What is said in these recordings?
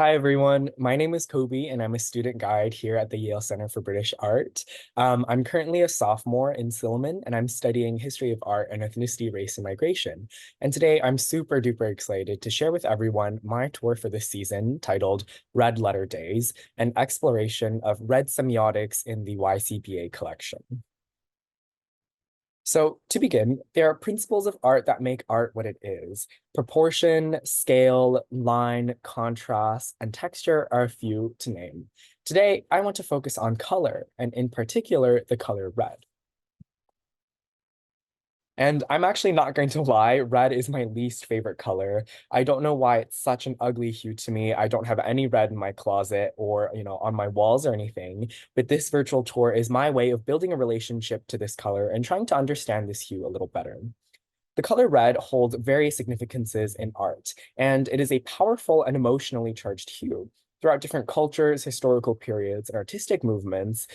Hi, everyone. My name is Koby, and I'm a student guide here at the Yale Center for British Art. I'm currently a sophomore in Silliman, and I'm studying history of art and ethnicity, race, and migration. And today, I'm super duper excited to share with everyone my tour for this season titled Red Letter Days, an exploration of red semiotics in the YCBA collection. So to begin, there are principles of art that make art what it is. Proportion, scale, line, contrast, and texture are a few to name. Today, I want to focus on color, and in particular, the color red. And I'm actually not going to lie, red is my least favorite color. I don't know why it's such an ugly hue to me. I don't have any red in my closet or, on my walls or anything. But this virtual tour is my way of building a relationship to this color and trying to understand this hue a little better. The color red holds various significances in art, and it is a powerful and emotionally charged hue. Throughout different cultures, historical periods, and artistic movements,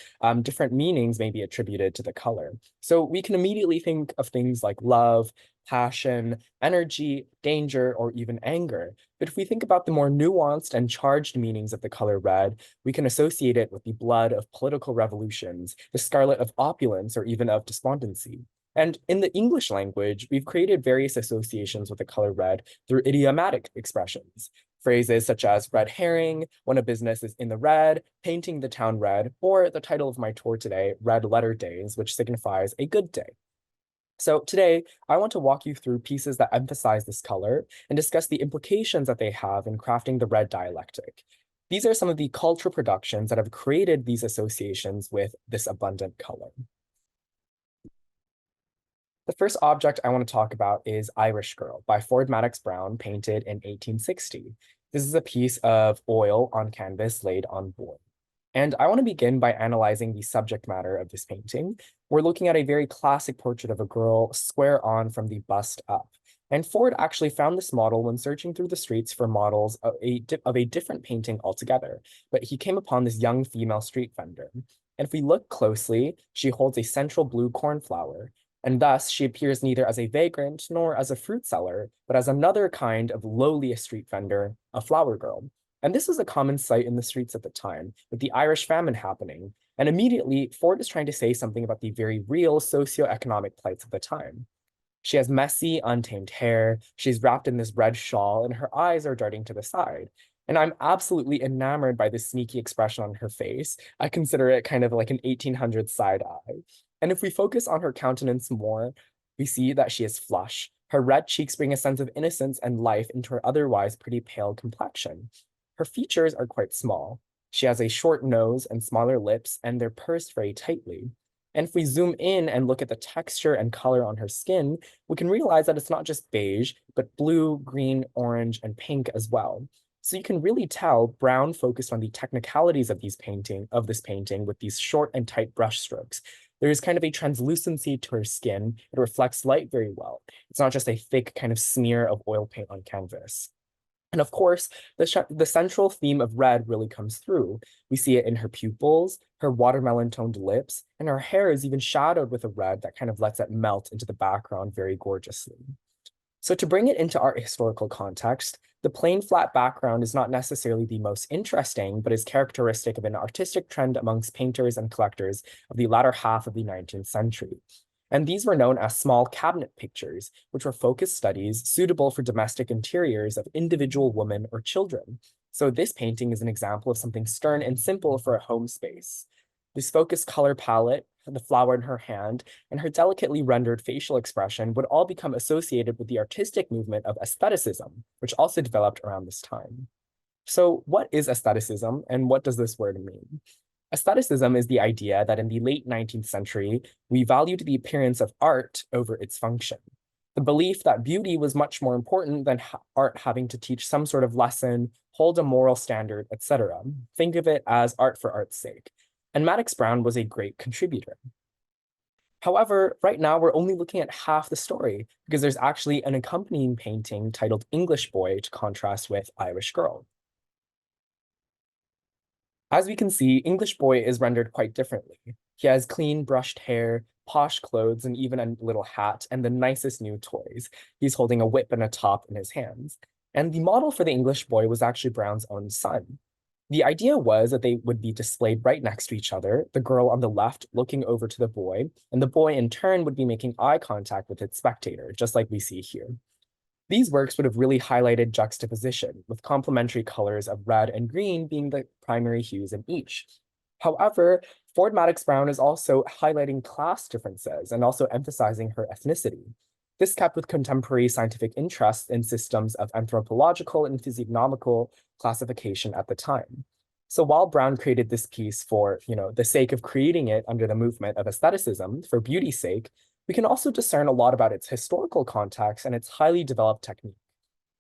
different meanings may be attributed to the color. So we can immediately think of things like love, passion, energy, danger, or even anger. But if we think about the more nuanced and charged meanings of the color red, we can associate it with the blood of political revolutions, the scarlet of opulence, or even of despondency. And in the English language, we've created various associations with the color red through idiomatic expressions. Phrases such as red herring, when a business is in the red, painting the town red, or the title of my tour today, Red Letter Days, which signifies a good day. So today, I want to walk you through pieces that emphasize this color and discuss the implications that they have in crafting the red dialectic. These are some of the cultural productions that have created these associations with this abundant color. The first object I want to talk about is Irish Girl by Ford Madox Brown, painted in 1860. This is a piece of oil on canvas laid on board. And I want to begin by analyzing the subject matter of this painting. We're looking at a very classic portrait of a girl square on from the bust up. And Ford actually found this model when searching through the streets for models of a different painting altogether. But he came upon this young female street vendor. And if we look closely, she holds a central blue cornflower, and thus she appears neither as a vagrant nor as a fruit seller, but as another kind of lowly street vendor, a flower girl. And this was a common sight in the streets at the time, with the Irish famine happening. And immediately, Ford is trying to say something about the very real socioeconomic plights of the time. She has messy, untamed hair, she's wrapped in this red shawl, and her eyes are darting to the side. And I'm absolutely enamored by this sneaky expression on her face. I consider it kind of like an 1800s side eye. And if we focus on her countenance more, we see that she is flush. Her red cheeks bring a sense of innocence and life into her otherwise pretty pale complexion. Her features are quite small. She has a short nose and smaller lips, and they're pursed very tightly. And if we zoom in and look at the texture and color on her skin, we can realize that it's not just beige, but blue, green, orange, and pink as well. So you can really tell Brown focused on the technicalities of this painting with these short and tight brush strokes. There is kind of a translucency to her skin. It reflects light very well. It's not just a thick kind of smear of oil paint on canvas. And of course, the central theme of red really comes through. We see it in her pupils, her watermelon toned lips, and her hair is even shadowed with a red that kind of lets it melt into the background very gorgeously. So to bring it into art historical context, the plain flat background is not necessarily the most interesting, but is characteristic of an artistic trend amongst painters and collectors of the latter half of the 19th century. And these were known as small cabinet pictures, which were focused studies suitable for domestic interiors of individual women or children. So this painting is an example of something stern and simple for a home space. This focused color palette, the flower in her hand, and her delicately rendered facial expression would all become associated with the artistic movement of aestheticism, which also developed around this time. So what is aestheticism, and what does this word mean? Aestheticism is the idea that in the late 19th century, we valued the appearance of art over its function. The belief that beauty was much more important than art having to teach some sort of lesson, hold a moral standard, etc. Think of it as art for art's sake. And Madox Brown was a great contributor. However, right now we're only looking at half the story because there's actually an accompanying painting titled English Boy to contrast with Irish Girl. As we can see, English Boy is rendered quite differently. He has clean brushed hair, posh clothes, and even a little hat, and the nicest new toys. He's holding a whip and a top in his hands. And the model for the English boy was actually Brown's own son. The idea was that they would be displayed right next to each other, the girl on the left looking over to the boy, and the boy in turn would be making eye contact with its spectator, just like we see here. These works would have really highlighted juxtaposition, with complementary colors of red and green being the primary hues in each. However, Ford Madox Brown is also highlighting class differences and also emphasizing her ethnicity. This kept with contemporary scientific interest in systems of anthropological and physiognomical classification at the time. So while Brown created this piece for, the sake of creating it under the movement of aestheticism for beauty's sake, we can also discern a lot about its historical context and its highly developed technique.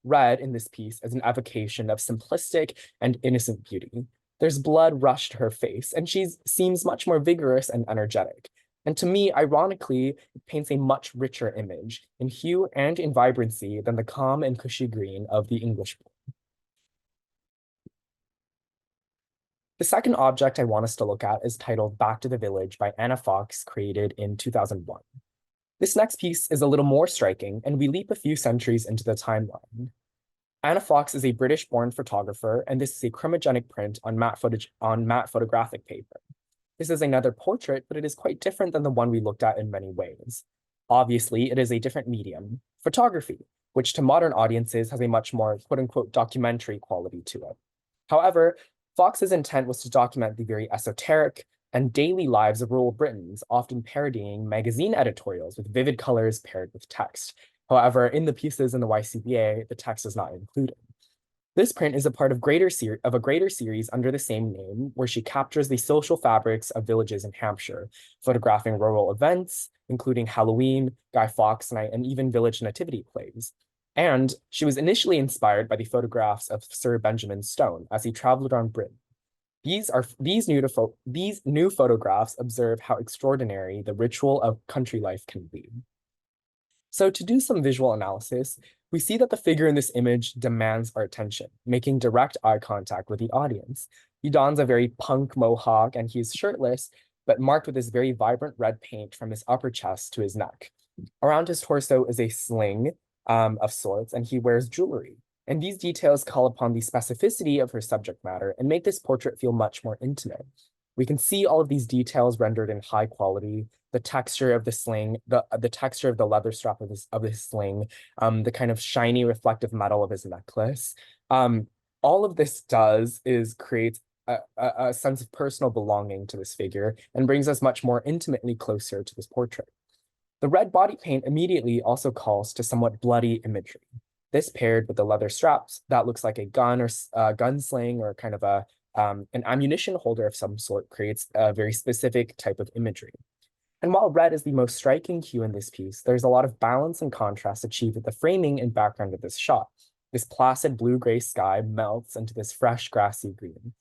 Red in this piece is an evocation of simplistic and innocent beauty. There's blood rushed to her face, and she seems much more vigorous and energetic. And to me, ironically, it paints a much richer image in hue and in vibrancy than the calm and cushy green of the English boy. The second object I want us to look at is titled Back to the Village by Anna Fox, created in 2001. This next piece is a little more striking, and we leap a few centuries into the timeline. Anna Fox is a British-born photographer, and this is a chromogenic print on matte photographic paper. This is another portrait, but it is quite different than the one we looked at in many ways. Obviously, it is a different medium, photography, which to modern audiences has a much more quote-unquote documentary quality to it. However, Fox's intent was to document the very esoteric and daily lives of rural Britons, often parodying magazine editorials with vivid colors paired with text. However, in the pieces in the YCBA, the text is not included. This print is a part of a greater series under the same name, where she captures the social fabrics of villages in Hampshire, photographing rural events, including Halloween, Guy Fawkes Night, and even village nativity plays. And she was initially inspired by the photographs of Sir Benjamin Stone as he traveled around Britain. These new photographs observe how extraordinary the ritual of country life can be. So to do some visual analysis, we see that the figure in this image demands our attention, making direct eye contact with the audience. He dons a very punk mohawk and he's shirtless, but marked with this very vibrant red paint from his upper chest to his neck. Around his torso is a sling of sorts, and he wears jewelry. And these details call upon the specificity of her subject matter and make this portrait feel much more intimate. We can see all of these details rendered in high quality, the texture of the sling, the texture of the leather strap of his sling, the kind of shiny reflective metal of his necklace. All of this does is create a sense of personal belonging to this figure and brings us much more intimately closer to this portrait. The red body paint immediately also calls to somewhat bloody imagery. This paired with the leather straps, that looks like a gun or gunsling or kind of an ammunition holder of some sort, creates a very specific type of imagery. And while red is the most striking hue in this piece, there's a lot of balance and contrast achieved with the framing and background of this shot. This placid blue-gray sky melts into this fresh grassy green.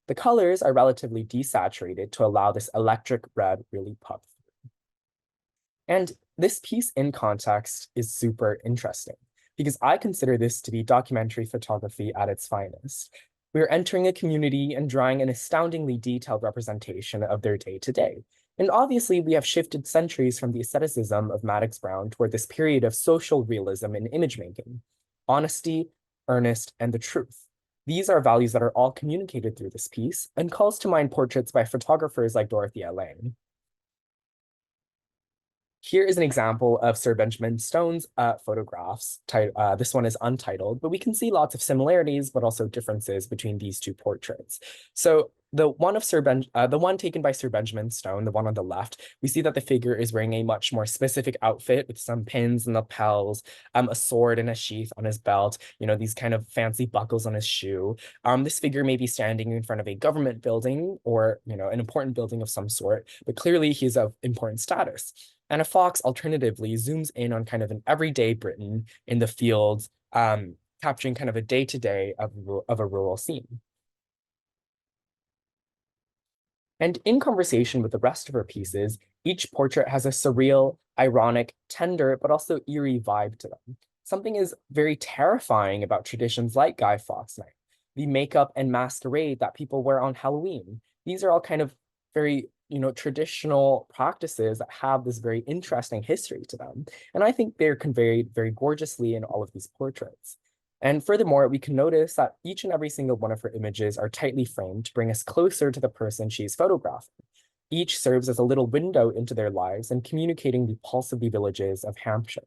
The colors are relatively desaturated to allow this electric red really pop through. And this piece in context is super interesting because I consider this to be documentary photography at its finest. We are entering a community and drawing an astoundingly detailed representation of their day-to-day. And obviously, we have shifted centuries from the aestheticism of Madox Brown toward this period of social realism in image making, honesty, earnest, and the truth. These are values that are all communicated through this piece and calls to mind portraits by photographers like Dorothea Lange. Here is an example of Sir Benjamin Stone's photographs. This one is untitled, but we can see lots of similarities, but also differences between these two portraits. So the one taken by Sir Benjamin Stone, the one on the left, we see that the figure is wearing a much more specific outfit with some pins and lapels, a sword and a sheath on his belt, these kind of fancy buckles on his shoe. This figure may be standing in front of a government building or, an important building of some sort, but clearly he's of important status. Anna Fox alternatively zooms in on kind of an everyday Britain in the fields, capturing kind of a day-to-day of a rural scene. And in conversation with the rest of her pieces, each portrait has a surreal, ironic, tender, but also eerie vibe to them. Something is very terrifying about traditions like Guy Fawkes Night, the makeup and masquerade that people wear on Halloween. These are all kind of very traditional practices that have this very interesting history to them. And I think they're conveyed very gorgeously in all of these portraits. And furthermore, we can notice that each and every single one of her images are tightly framed to bring us closer to the person she's photographing. Each serves as a little window into their lives and communicating the pulse of the villages of Hampshire.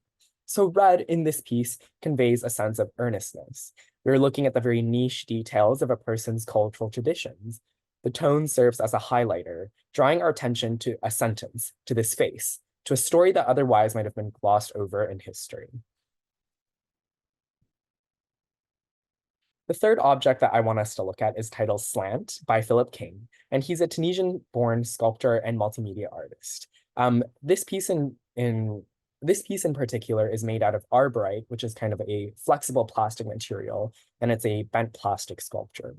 So red in this piece conveys a sense of earnestness. We're looking at the very niche details of a person's cultural traditions. The tone serves as a highlighter, drawing our attention to a sentence, to this face, to a story that otherwise might have been glossed over in history. The third object that I want us to look at is titled Slant by Philip King, and he's a Tunisian-born sculptor and multimedia artist. This piece in particular is made out of arborite, which is kind of a flexible plastic material, and it's a bent plastic sculpture.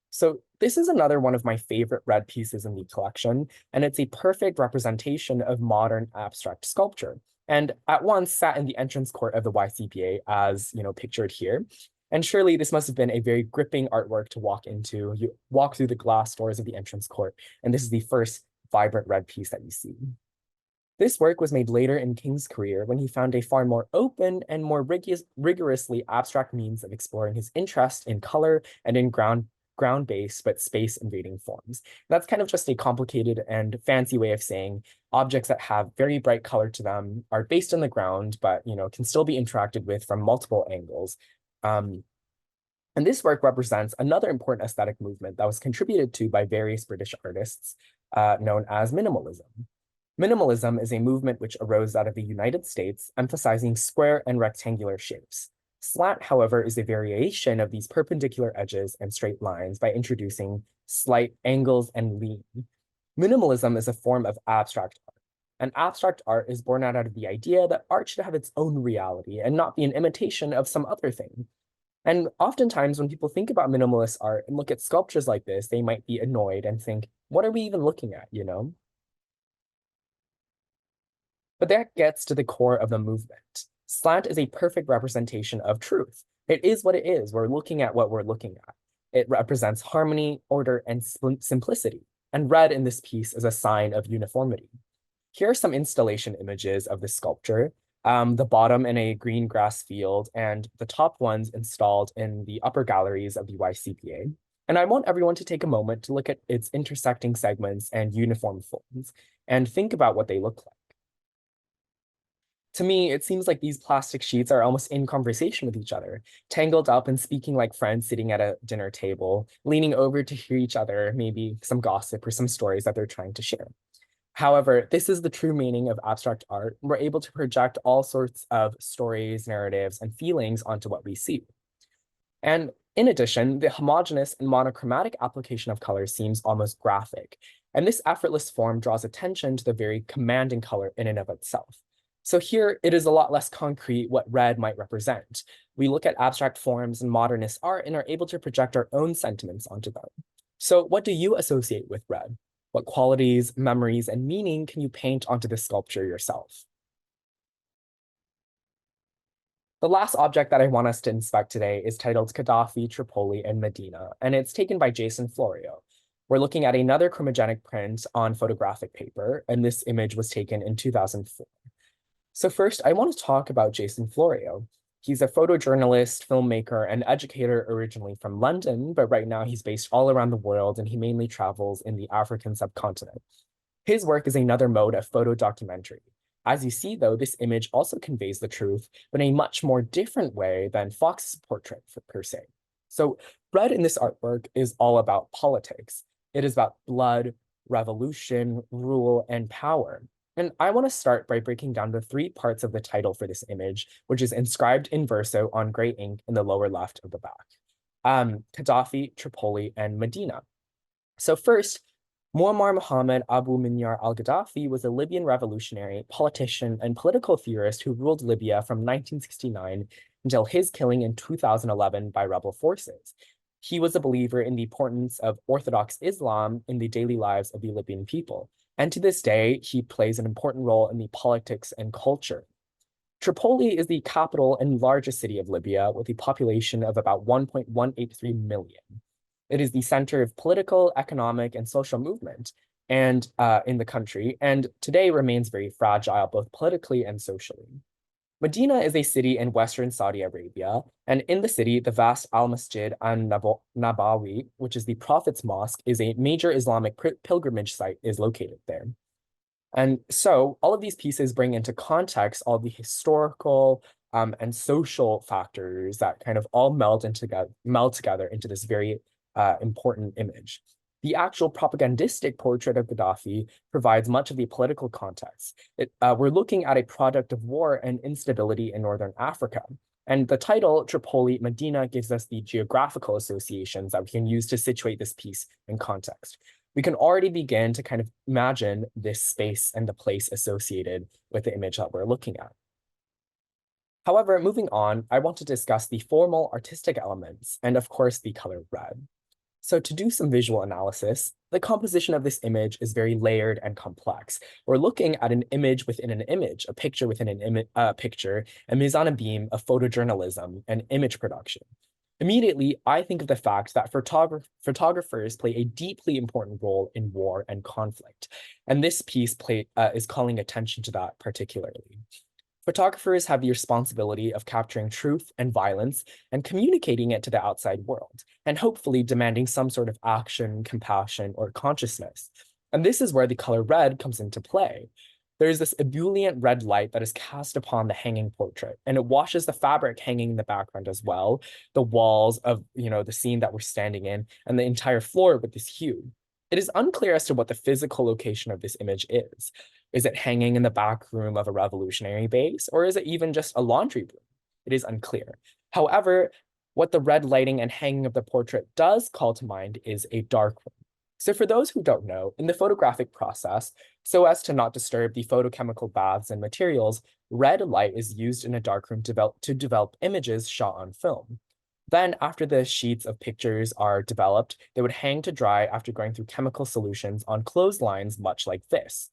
So this is another one of my favorite red pieces in the collection, and it's a perfect representation of modern abstract sculpture. And at once sat in the entrance court of the YCBA as, pictured here. And surely this must have been a very gripping artwork to walk into. You walk through the glass doors of the entrance court, and this is the first vibrant red piece that you see. This work was made later in King's career when he found a far more open and more rigorously abstract means of exploring his interest in color and in ground-based but space-invading forms. That's kind of just a complicated and fancy way of saying objects that have very bright color to them are based on the ground, but can still be interacted with from multiple angles. And this work represents another important aesthetic movement that was contributed to by various British artists, known as minimalism. Minimalism is a movement which arose out of the United States, emphasizing square and rectangular shapes. Slant, however, is a variation of these perpendicular edges and straight lines by introducing slight angles and lean. Minimalism is a form of abstract art. And abstract art is born out of the idea that art should have its own reality and not be an imitation of some other thing. And oftentimes when people think about minimalist art and look at sculptures like this, they might be annoyed and think, what are we even looking at, But that gets to the core of the movement. Slant is a perfect representation of truth. It is what it is. We're looking at what we're looking at. It represents harmony, order, and simplicity. And red in this piece is a sign of uniformity. Here are some installation images of this sculpture. The bottom in a green grass field and the top ones installed in the upper galleries of the YCBA. And I want everyone to take a moment to look at its intersecting segments and uniform forms and think about what they look like. To me, it seems like these plastic sheets are almost in conversation with each other, tangled up and speaking like friends sitting at a dinner table, leaning over to hear each other, maybe some gossip or some stories that they're trying to share. However, this is the true meaning of abstract art. We're able to project all sorts of stories, narratives, and feelings onto what we see. And in addition, the homogeneous and monochromatic application of color seems almost graphic. And this effortless form draws attention to the very commanding color in and of itself. So here, it is a lot less concrete what red might represent. We look at abstract forms and modernist art and are able to project our own sentiments onto them. So what do you associate with red? What qualities, memories, and meaning can you paint onto this sculpture yourself? The last object that I want us to inspect today is titled Gaddafi, Tripoli, and Medina, and it's taken by Jason Florio. We're looking at another chromogenic print on photographic paper, and this image was taken in 2004. So first, I want to talk about Jason Florio. He's a photojournalist, filmmaker, and educator originally from London, but right now he's based all around the world and he mainly travels in the African subcontinent. His work is another mode of photo documentary. As you see, though, this image also conveys the truth, but in a much more different way than Fox's portrait per se. So red in this artwork is all about politics. It is about blood, revolution, rule, and power. And I want to start by breaking down the three parts of the title for this image, which is inscribed in verso on gray ink in the lower left of the back. Gaddafi, Tripoli, and Medina. So first, Muammar Mohammed Abu Minyar al-Gaddafi was a Libyan revolutionary, politician, and political theorist who ruled Libya from 1969 until his killing in 2011 by rebel forces. He was a believer in the importance of Orthodox Islam in the daily lives of the Libyan people. And to this day, he plays an important role in the politics and culture. Tripoli is the capital and largest city of Libya with a population of about 1.183 million. It is the center of political, economic, and social movement in the country, and today remains very fragile, both politically and socially. Medina is a city in western Saudi Arabia, and in the city, the vast Al-Masjid an-Nabawi, which is the Prophet's Mosque, is a major Islamic pilgrimage site, is located there. And so all of these pieces bring into context all the historical and social factors that kind of all meld together into this very important image. The actual propagandistic portrait of Gaddafi provides much of the political context. We're looking at a product of war and instability in Northern Africa. And the title, Tripoli Medina, gives us the geographical associations that we can use to situate this piece in context. We can already begin to kind of imagine this space and the place associated with the image that we're looking at. However, moving on, I want to discuss the formal artistic elements and, of course, the color red. So to do some visual analysis, the composition of this image is very layered and complex. We're looking at an image within an image, a picture within an picture, a mise en abîme of photojournalism and image production. Immediately, I think of the fact that photographers play a deeply important role in war and conflict, and this piece is calling attention to that particularly. Photographers have the responsibility of capturing truth and violence and communicating it to the outside world, and hopefully demanding some sort of action, compassion, or consciousness. And this is where the color red comes into play. There's this ebullient red light that is cast upon the hanging portrait, and it washes the fabric hanging in the background as well, the walls of the scene that we're standing in, and the entire floor with this hue. It is unclear as to what the physical location of this image is. Is it hanging in the back room of a revolutionary base, or is it even just a laundry room? It is unclear. However, what the red lighting and hanging of the portrait does call to mind is a dark room. So for those who don't know, in the photographic process, so as to not disturb the photochemical baths and materials, red light is used in a darkroom to develop images shot on film. Then, after the sheets of pictures are developed, they would hang to dry after going through chemical solutions on clotheslines, much like this.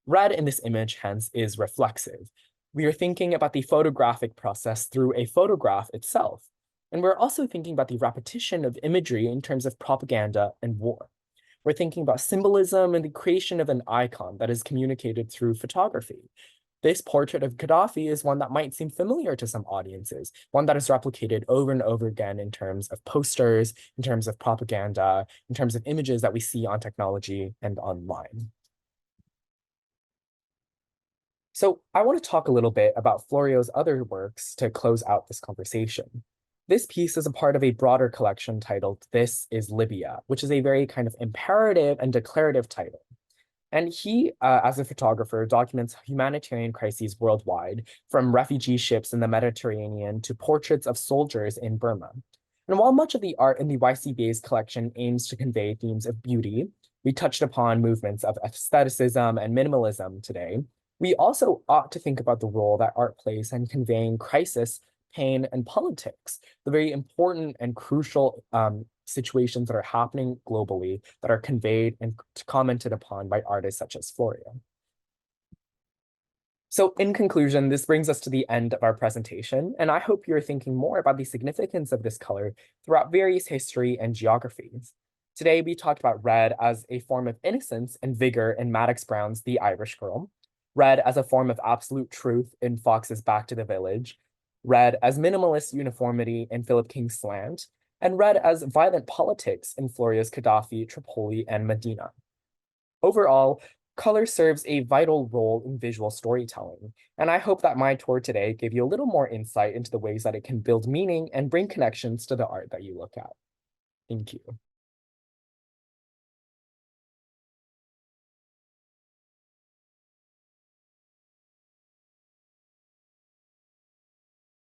Red in this image, hence, is reflexive. We are thinking about the photographic process through a photograph itself. And we're also thinking about the repetition of imagery in terms of propaganda and war. We're thinking about symbolism and the creation of an icon that is communicated through photography. This portrait of Gaddafi is one that might seem familiar to some audiences, one that is replicated over and over again in terms of posters, in terms of propaganda, in terms of images that we see on technology and online. So I want to talk a little bit about Florio's other works to close out this conversation. This piece is a part of a broader collection titled This is Libya, which is a very kind of imperative and declarative title. And he, as a photographer, documents humanitarian crises worldwide, from refugee ships in the Mediterranean to portraits of soldiers in Burma. And while much of the art in the YCBA's collection aims to convey themes of beauty, we touched upon movements of aestheticism and minimalism today, we also ought to think about the role that art plays in conveying crisis, pain, and politics, the very important and crucial situations that are happening globally that are conveyed and commented upon by artists such as Florio. So in conclusion, this brings us to the end of our presentation, and I hope you're thinking more about the significance of this color throughout various history and geographies. Today, we talked about red as a form of innocence and vigor in Maddox Brown's The Irish Girl, red as a form of absolute truth in Fox's Back to the Village, red as minimalist uniformity in Philip King's Slant, and red as violent politics in Florio's Gaddafi, Tripoli, and Medina. Overall, color serves a vital role in visual storytelling, and I hope that my tour today gave you a little more insight into the ways that it can build meaning and bring connections to the art that you look at. Thank you.